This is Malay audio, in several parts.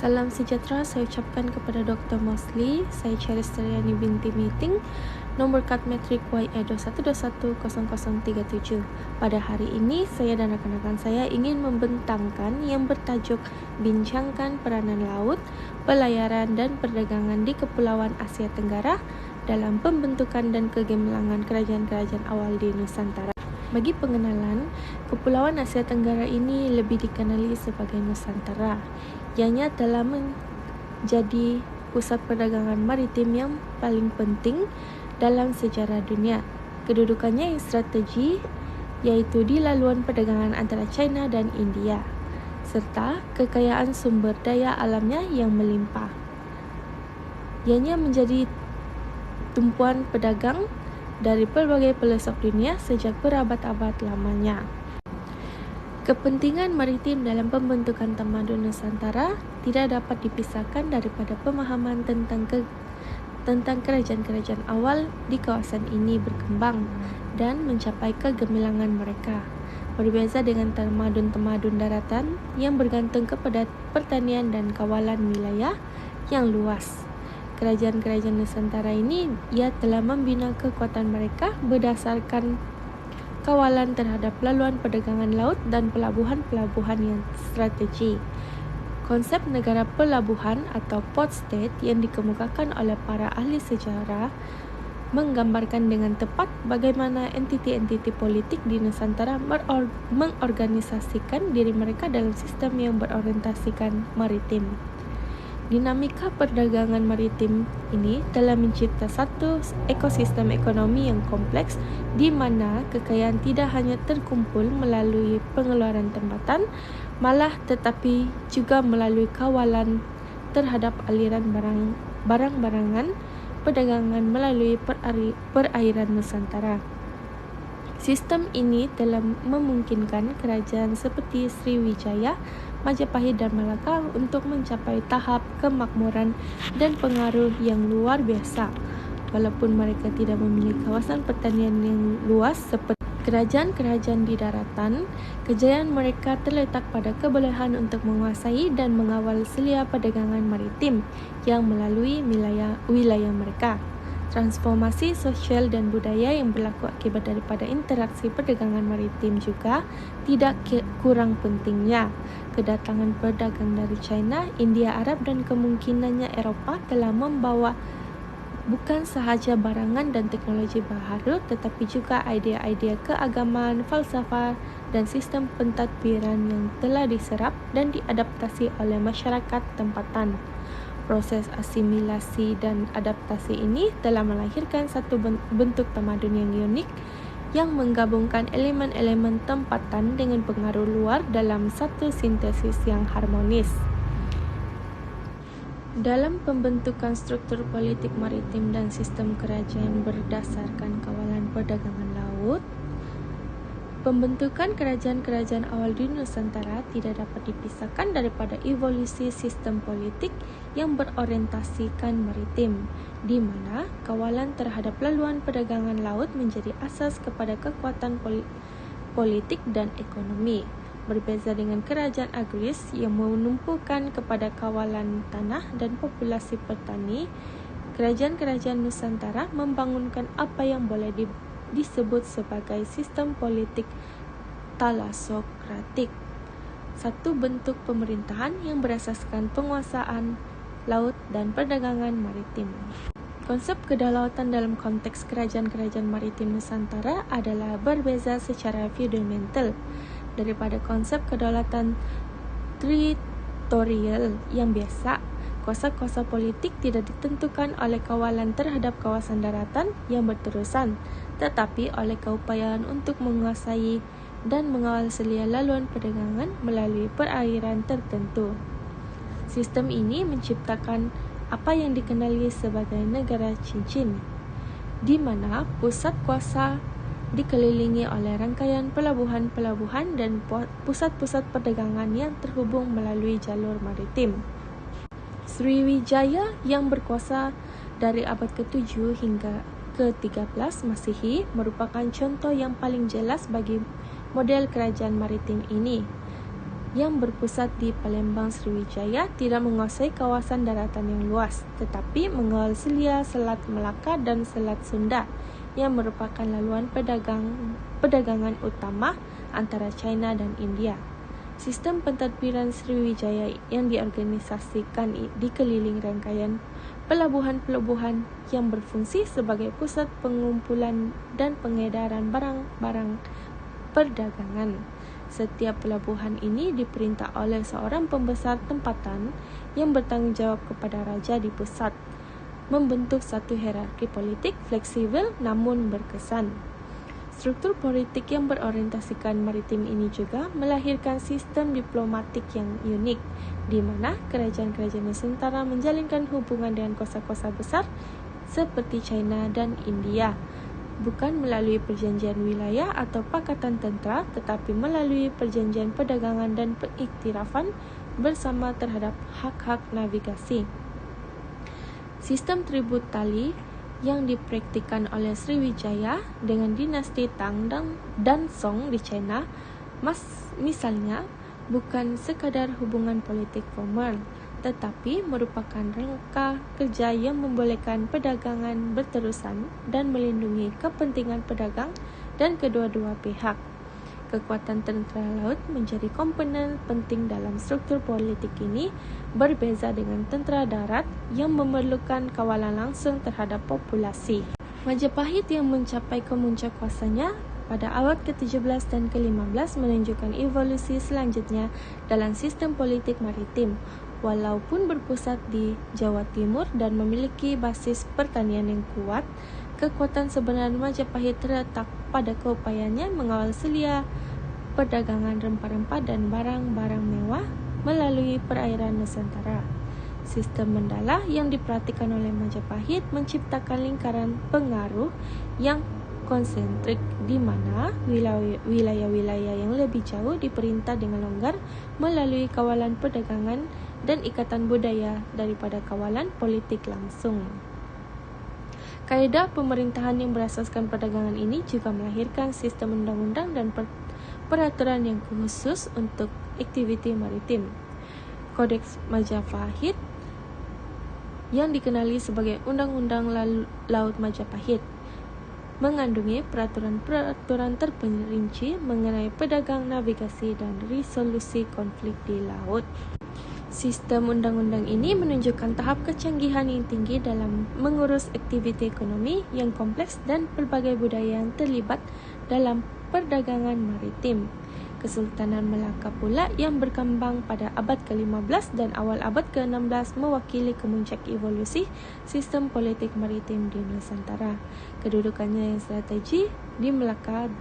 Salam sejahtera saya ucapkan kepada Dr. Mosli. Saya Charis Tariani binti Meeting, nomor kad metrik YE21210037. Pada hari ini, saya dan rakan-rakan saya ingin membentangkan yang bertajuk Bincangkan Peranan Laut, Pelayaran dan Perdagangan di Kepulauan Asia Tenggara dalam pembentukan dan kegemilangan kerajaan-kerajaan awal di Nusantara. Bagi pengenalan, Kepulauan Asia Tenggara ini lebih dikenali sebagai Nusantara. Ianya telah menjadi pusat perdagangan maritim yang paling penting dalam sejarah dunia. Kedudukannya yang strategi yaitu di laluan perdagangan antara China dan India, serta kekayaan sumber daya alamnya yang melimpah. Ianya menjadi tumpuan pedagang dari berbagai pelosok dunia sejak berabad-abad lamanya. Kepentingan maritim dalam pembentukan tamadun Nusantara tidak dapat dipisahkan daripada pemahaman tentang kerajaan-kerajaan awal di kawasan ini berkembang dan mencapai kegemilangan mereka. Berbeza dengan tamadun-tamadun daratan yang bergantung kepada pertanian dan kawalan wilayah yang luas. Kerajaan-kerajaan Nusantara ini ia telah membina kekuatan mereka berdasarkan kawalan terhadap laluan perdagangan laut dan pelabuhan-pelabuhan yang strategi. Konsep negara pelabuhan atau port state yang dikemukakan oleh para ahli sejarah menggambarkan dengan tepat bagaimana entiti-entiti politik di Nusantara mengorganisasikan diri mereka dalam sistem yang berorientasikan maritim. Dinamika perdagangan maritim ini telah mencipta satu ekosistem ekonomi yang kompleks di mana kekayaan tidak hanya terkumpul melalui pengeluaran tempatan, malah tetapi juga melalui kawalan terhadap aliran barang-barangan perdagangan melalui perairan Nusantara. Sistem ini telah memungkinkan kerajaan seperti Sriwijaya, Majapahit dan Malaka untuk mencapai tahap kemakmuran dan pengaruh yang luar biasa. Walaupun mereka tidak memiliki kawasan pertanian yang luas seperti kerajaan-kerajaan di daratan, kejayaan mereka terletak pada kebolehan untuk menguasai dan mengawal selia perdagangan maritim yang melalui wilayah mereka. Transformasi sosial dan budaya yang berlaku akibat daripada interaksi perdagangan maritim juga tidak kurang pentingnya. Kedatangan pedagang dari China, India, Arab dan kemungkinannya Eropah telah membawa bukan sahaja barangan dan teknologi baharu, tetapi juga idea-idea keagamaan, falsafah dan sistem pentadbiran yang telah diserap dan diadaptasi oleh masyarakat tempatan. Proses asimilasi dan adaptasi ini telah melahirkan satu bentuk tamadun yang unik yang menggabungkan elemen-elemen tempatan dengan pengaruh luar dalam satu sintesis yang harmonis. Dalam pembentukan struktur politik maritim dan sistem kerajaan berdasarkan kawalan perdagangan laut, pembentukan kerajaan-kerajaan awal di Nusantara tidak dapat dipisahkan daripada evolusi sistem politik yang berorientasikan maritim, di mana kawalan terhadap laluan perdagangan laut menjadi asas kepada kekuatan politik dan ekonomi. Berbeza dengan kerajaan agraris yang menumpukan kepada kawalan tanah dan populasi petani, kerajaan-kerajaan Nusantara membangunkan apa yang boleh disebut sebagai sistem politik thalassokratik, satu bentuk pemerintahan yang berasaskan penguasaan laut dan perdagangan maritim. Konsep kedaulatan dalam konteks kerajaan-kerajaan maritim Nusantara adalah berbeza secara fundamental daripada konsep kedaulatan teritorial yang biasa. Kuasa-kuasa politik tidak ditentukan oleh kawalan terhadap kawasan daratan yang berterusan, tetapi oleh keupayaan untuk menguasai dan mengawal selia laluan perdagangan melalui perairan tertentu. Sistem ini menciptakan apa yang dikenali sebagai negara cincin, di mana pusat kuasa dikelilingi oleh rangkaian pelabuhan-pelabuhan dan pusat-pusat perdagangan yang terhubung melalui jalur maritim. Sriwijaya yang berkuasa dari abad ke-7 hingga ke-13 Masehi merupakan contoh yang paling jelas bagi model kerajaan maritim ini. yang berpusat di Palembang Sriwijaya tidak menguasai kawasan daratan yang luas, tetapi mengawal Selia, Selat Melaka dan Selat Sunda yang merupakan laluan perdagangan utama antara China dan India. Sistem pentadbiran Sriwijaya yang diorganisasikan dikeliling rangkaian pelabuhan-pelabuhan yang berfungsi sebagai pusat pengumpulan dan pengedaran barang-barang perdagangan. Setiap pelabuhan ini diperintah oleh seorang pembesar tempatan yang bertanggung jawab kepada raja di pusat, membentuk satu hierarki politik fleksibel namun berkesan. Struktur politik yang berorientasikan maritim ini juga melahirkan sistem diplomatik yang unik, di mana kerajaan-kerajaan Nusantara menjalinkan hubungan dengan kuasa-kuasa besar seperti China dan India, bukan melalui perjanjian wilayah atau pakatan tentera, tetapi melalui perjanjian perdagangan dan pengiktirafan bersama terhadap hak-hak navigasi. Sistem tribut tali yang dipraktikkan oleh Sriwijaya dengan dinasti Tang dan Song di China, misalnya, bukan sekadar hubungan politik formal, tetapi merupakan rangka kerja yang membolehkan perdagangan berterusan dan melindungi kepentingan pedagang dan kedua-dua pihak. Kekuatan tentera laut menjadi komponen penting dalam struktur politik ini, berbeza dengan tentera darat yang memerlukan kawalan langsung terhadap populasi. Majapahit yang mencapai kemuncak kuasanya pada abad ke-17 dan ke-15 menunjukkan evolusi selanjutnya dalam sistem politik maritim. Walaupun berpusat di Jawa Timur dan memiliki basis pertanian yang kuat, kekuatan sebenarnya Majapahit terletak pada keupayaannya mengawal Selia, perdagangan rempah-rempah dan barang-barang mewah melalui perairan Nusantara. Sistem Mandala yang diperhatikan oleh Majapahit menciptakan lingkaran pengaruh yang konsentrik di mana wilayah-wilayah yang lebih jauh diperintah dengan longgar melalui kawalan perdagangan dan ikatan budaya daripada kawalan politik langsung. Kaedah pemerintahan yang berasaskan perdagangan ini juga melahirkan sistem undang-undang dan peraturan yang khusus untuk aktiviti maritim. Kodeks Majapahit yang dikenali sebagai Undang-Undang Laut Majapahit mengandungi peraturan-peraturan terperinci mengenai pedagang, navigasi, dan resolusi konflik di laut. Sistem undang-undang ini menunjukkan tahap kecanggihan yang tinggi dalam mengurus aktiviti ekonomi yang kompleks dan pelbagai budaya yang terlibat dalam perdagangan maritim. Kesultanan Melaka pula yang berkembang pada abad ke-15 dan awal abad ke-16 mewakili kemuncak evolusi sistem politik maritim di Nusantara. Kedudukannya yang strategi di Melaka,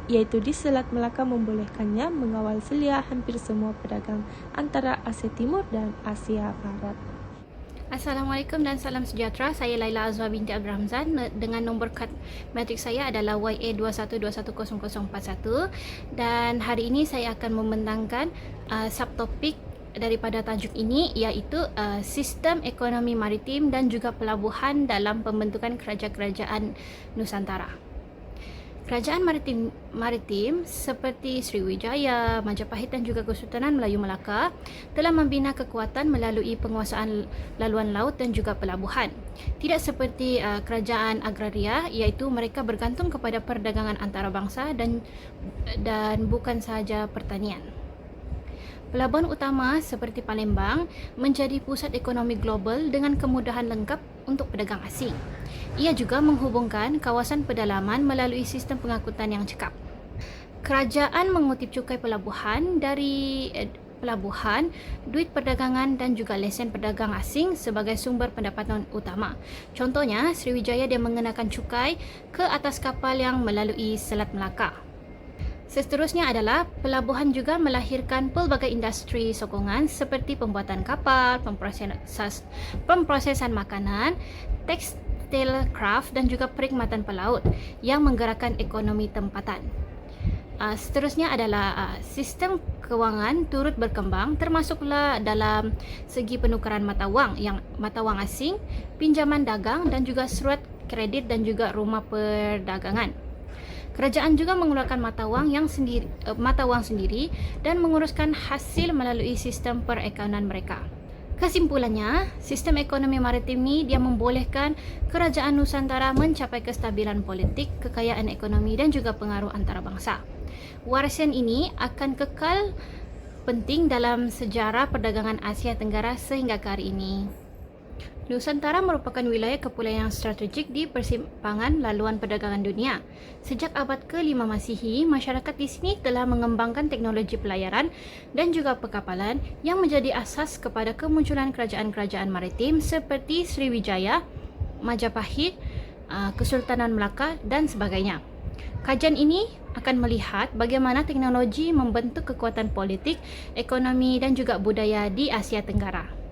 yaitu di Selat Melaka, membolehkannya mengawal selia hampir semua pedagang antara Asia Timur dan Asia Barat. Assalamualaikum dan salam sejahtera. Saya Laila Azwa binti Abdul Ramzan dengan nombor kad matrik saya adalah YA21210041 dan hari ini saya akan membentangkan subtopik daripada tajuk ini, iaitu sistem ekonomi maritim dan juga pelabuhan dalam pembentukan kerajaan-kerajaan Nusantara. Kerajaan maritim seperti Sriwijaya, Majapahit dan juga Kesultanan Melayu Melaka telah membina kekuatan melalui penguasaan laluan laut dan juga pelabuhan. Tidak seperti kerajaan agraria, iaitu mereka bergantung kepada perdagangan antarabangsa dan bukan sahaja pertanian. Pelabuhan utama seperti Palembang menjadi pusat ekonomi global dengan kemudahan lengkap untuk pedagang asing. Ia juga menghubungkan kawasan pedalaman melalui sistem pengangkutan yang cekap. Kerajaan mengutip cukai pelabuhan dari pelabuhan, duit perdagangan dan juga lesen pedagang asing sebagai sumber pendapatan utama. Contohnya, Sriwijaya dia mengenakan cukai ke atas kapal yang melalui Selat Melaka. Seterusnya adalah pelabuhan juga melahirkan pelbagai industri sokongan seperti pembuatan kapal, pemprosesan makanan, tekstil craft dan juga perkhidmatan pelaut yang menggerakkan ekonomi tempatan. Seterusnya adalah sistem kewangan turut berkembang, termasuklah dalam segi penukaran mata wang asing, pinjaman dagang dan juga surat kredit dan juga rumah perdagangan. Kerajaan juga mengeluarkan mata wang sendiri dan menguruskan hasil melalui sistem perekonomian mereka. Kesimpulannya, sistem ekonomi maritim ini dia membolehkan kerajaan Nusantara mencapai kestabilan politik, kekayaan ekonomi dan juga pengaruh antarabangsa. Warisan ini akan kekal penting dalam sejarah perdagangan Asia Tenggara sehingga ke hari ini. Nusantara merupakan wilayah kepulauan yang strategik di persimpangan laluan perdagangan dunia. Sejak abad ke-5 Masihi, masyarakat di sini telah mengembangkan teknologi pelayaran dan juga perkapalan yang menjadi asas kepada kemunculan kerajaan-kerajaan maritim seperti Sriwijaya, Majapahit, Kesultanan Melaka dan sebagainya. Kajian ini akan melihat bagaimana teknologi membentuk kekuatan politik, ekonomi dan juga budaya di Asia Tenggara.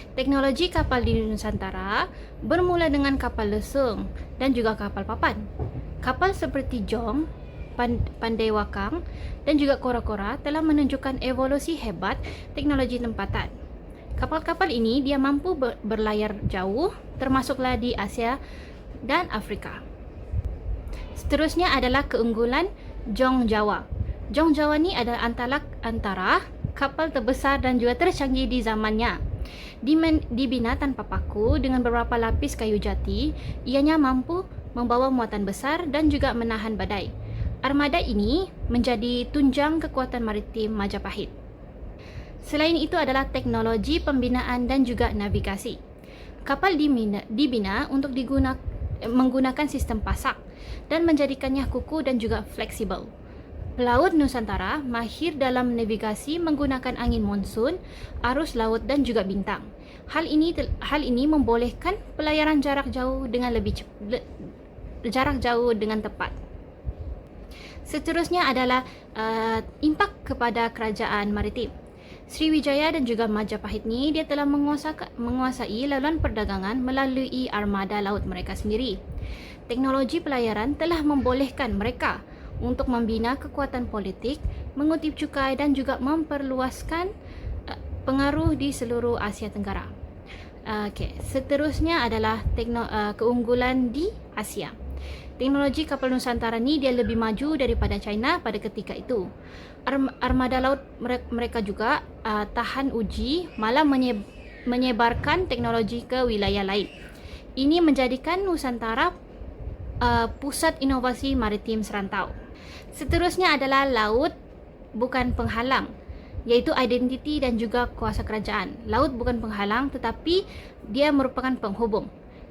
Teknologi kapal di Nusantara bermula dengan kapal lesung dan juga kapal papan. Kapal seperti Jong, Pandai-Wakang dan juga Kora-Kora telah menunjukkan evolusi hebat teknologi tempatan. Kapal-kapal ini dia mampu berlayar jauh, termasuklah di Asia dan Afrika. Seterusnya adalah keunggulan Jong Jawa. Jong Jawa ni adalah antara kapal terbesar dan juga tercanggih di zamannya. Dibina tanpa paku dengan beberapa lapis kayu jati, ianya mampu membawa muatan besar dan juga menahan badai. Armada ini menjadi tunjang kekuatan maritim Majapahit. Selain itu adalah teknologi pembinaan dan juga navigasi. Kapal dibina untuk menggunakan sistem pasak dan menjadikannya kukuh dan juga fleksibel. Pelaut Nusantara mahir dalam navigasi menggunakan angin monsun, arus laut dan juga bintang. Hal ini membolehkan pelayaran jarak jauh dengan tepat. Seterusnya adalah impak kepada kerajaan maritim. Sriwijaya dan juga Majapahit ni dia telah menguasai laluan perdagangan melalui armada laut mereka sendiri. Teknologi pelayaran telah membolehkan mereka untuk membina kekuatan politik, mengutip cukai dan juga memperluaskan pengaruh di seluruh Asia Tenggara. Seterusnya adalah keunggulan di Asia. Teknologi kapal Nusantara ni dia lebih maju daripada China pada ketika itu. Armada laut mereka juga tahan uji, malah menyebarkan teknologi ke wilayah lain. Ini menjadikan Nusantara pusat inovasi maritim serantau. Seterusnya adalah laut bukan penghalang, iaitu identiti dan juga kuasa kerajaan. Laut bukan penghalang tetapi dia merupakan penghubung.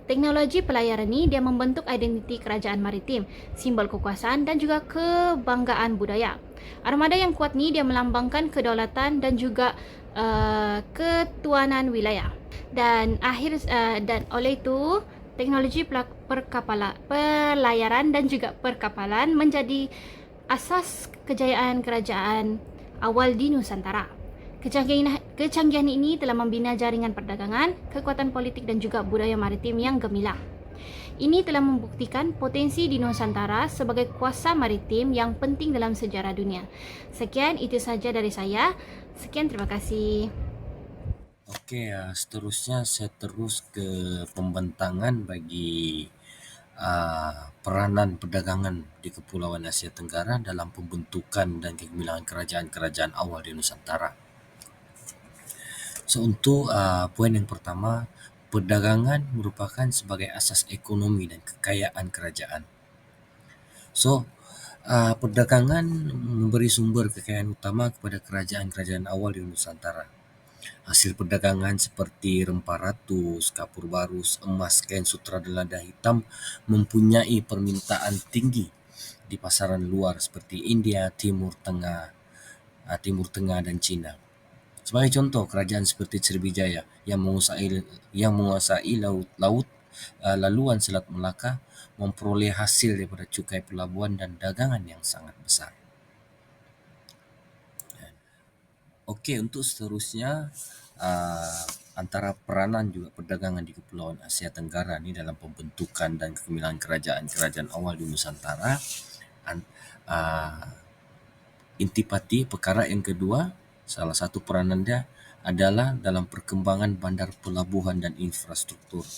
Teknologi pelayaran ini dia membentuk identiti kerajaan maritim, simbol kekuasaan dan juga kebanggaan budaya. Armada yang kuat ni dia melambangkan kedaulatan dan juga ketuanan wilayah. Dan oleh itu teknologi pelayaran dan juga perkapalan menjadi asas kejayaan kerajaan awal di Nusantara. Kecanggihan ini telah membina jaringan perdagangan, kekuatan politik dan juga budaya maritim yang gemilang. Ini telah membuktikan potensi di Nusantara sebagai kuasa maritim yang penting dalam sejarah dunia. Sekian, itu saja dari saya. Sekian, terima kasih. Oke, seterusnya saya terus ke pembentangan bagi peranan perdagangan di Kepulauan Asia Tenggara dalam pembentukan dan kegemilangan kerajaan-kerajaan awal di Nusantara. So untuk poin yang pertama, perdagangan merupakan sebagai asas ekonomi dan kekayaan kerajaan. So perdagangan memberi sumber kekayaan utama kepada kerajaan-kerajaan awal di Nusantara. Hasil perdagangan seperti rempah ratus, kapur barus, emas, kain sutra dan lada hitam mempunyai permintaan tinggi di pasaran luar seperti India, Timur Tengah dan China. Sebagai contoh, kerajaan seperti Sriwijaya yang menguasai laluan Selat Melaka memperoleh hasil daripada cukai pelabuhan dan dagangan yang sangat besar. Okey, untuk seterusnya antara peranan juga perdagangan di Kepulauan Asia Tenggara ni dalam pembentukan dan kegemilangan kerajaan-kerajaan awal di Nusantara. Intipati perkara yang kedua, salah satu peranan dia adalah dalam perkembangan bandar pelabuhan dan infrastruktur.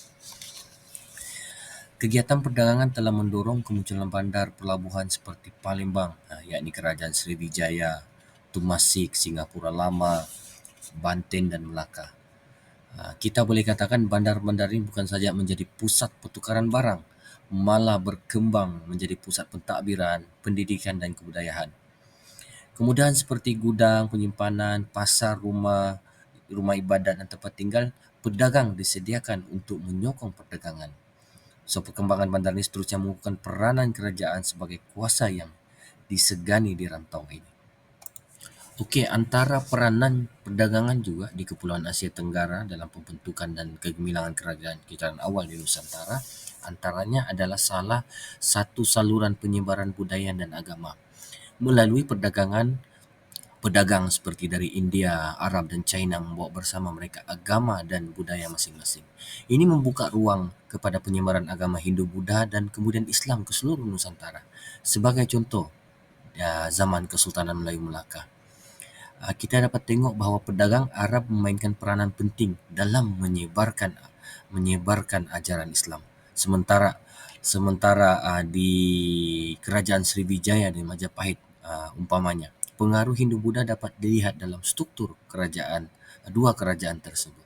Kegiatan perdagangan telah mendorong kemunculan bandar pelabuhan seperti Palembang, yakni Kerajaan Sriwijaya, Temasek, Singapura Lama, Banten dan Melaka. Kita boleh katakan bandar-bandar ini bukan saja menjadi pusat pertukaran barang, malah berkembang menjadi pusat pentadbiran, pendidikan dan kebudayaan. Kemudahan seperti gudang, penyimpanan, pasar, rumah ibadat dan tempat tinggal pedagang disediakan untuk menyokong perdagangan. So, perkembangan bandar ini seterusnya mengukuhkan peranan kerajaan sebagai kuasa yang disegani di rantau ini. Okey, antara peranan perdagangan juga di Kepulauan Asia Tenggara dalam pembentukan dan kegemilangan kerajaan awal di Nusantara, antaranya adalah salah satu saluran penyebaran budaya dan agama. Melalui perdagangan, pedagang seperti dari India, Arab dan China membawa bersama mereka agama dan budaya masing-masing. Ini membuka ruang kepada penyebaran agama Hindu, Buddha dan kemudian Islam ke seluruh Nusantara. Sebagai contoh, zaman Kesultanan Melayu Melaka, kita dapat tengok bahawa pedagang Arab memainkan peranan penting dalam menyebarkan ajaran Islam. Sementara di Kerajaan Sriwijaya dan Majapahit, umpamanya, pengaruh Hindu Buddha dapat dilihat dalam struktur dua kerajaan tersebut.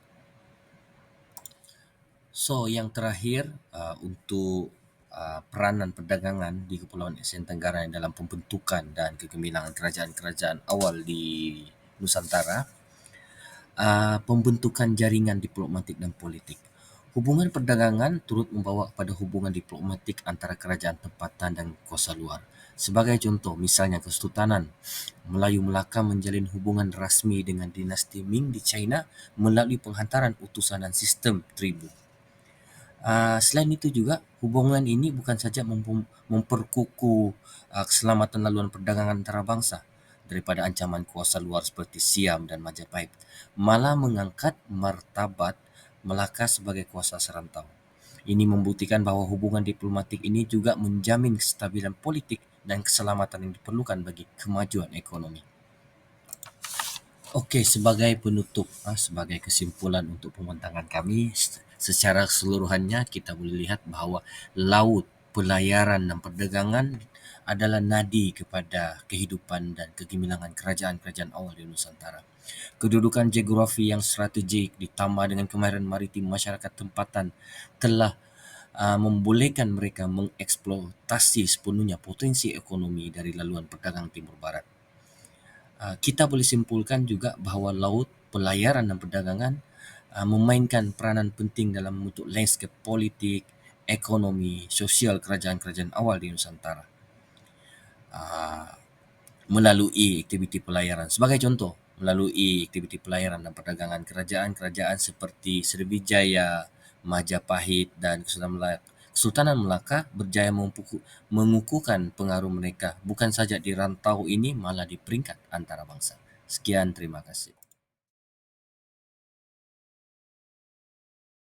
So, yang terakhir, untuk peranan perdagangan di Kepulauan Asia Tenggara dalam pembentukan dan kegemilangan kerajaan-kerajaan awal di Nusantara, pembentukan jaringan diplomatik dan politik. Hubungan perdagangan turut membawa kepada hubungan diplomatik antara kerajaan tempatan dan kuasa luar. Sebagai contoh, misalnya Kesultanan Melayu Melaka menjalin hubungan rasmi dengan dinasti Ming di China melalui penghantaran utusan dan sistem tribu. Selain itu juga, hubungan ini bukan saja memperkukuh keselamatan laluan perdagangan antarabangsa daripada ancaman kuasa luar seperti Siam dan Majapahit, malah mengangkat martabat Melaka sebagai kuasa serantau. Ini membuktikan bahawa hubungan diplomatik ini juga menjamin kestabilan politik dan keselamatan yang diperlukan bagi kemajuan ekonomi. Okey, sebagai penutup, sebagai kesimpulan untuk pembincangan kami, secara keseluruhannya kita boleh lihat bahawa laut, pelayaran dan perdagangan adalah nadi kepada kehidupan dan kegemilangan kerajaan-kerajaan awal di Nusantara. Kedudukan geografi yang strategik ditambah dengan kemahiran maritim masyarakat tempatan telah membolehkan mereka mengeksploitasi sepenuhnya potensi ekonomi dari laluan perdagangan Timur Barat. Kita boleh simpulkan juga bahawa laut, pelayaran dan perdagangan memainkan peranan penting dalam membentuk landscape politik, ekonomi, sosial kerajaan-kerajaan awal di Nusantara melalui aktiviti pelayaran. Sebagai contoh, melalui aktiviti pelayaran dan perdagangan, kerajaan-kerajaan seperti Sriwijaya, Majapahit dan Kesultanan Melaka berjaya mengukuhkan pengaruh mereka bukan saja di rantau ini, malah di peringkat antarabangsa. Sekian, terima kasih.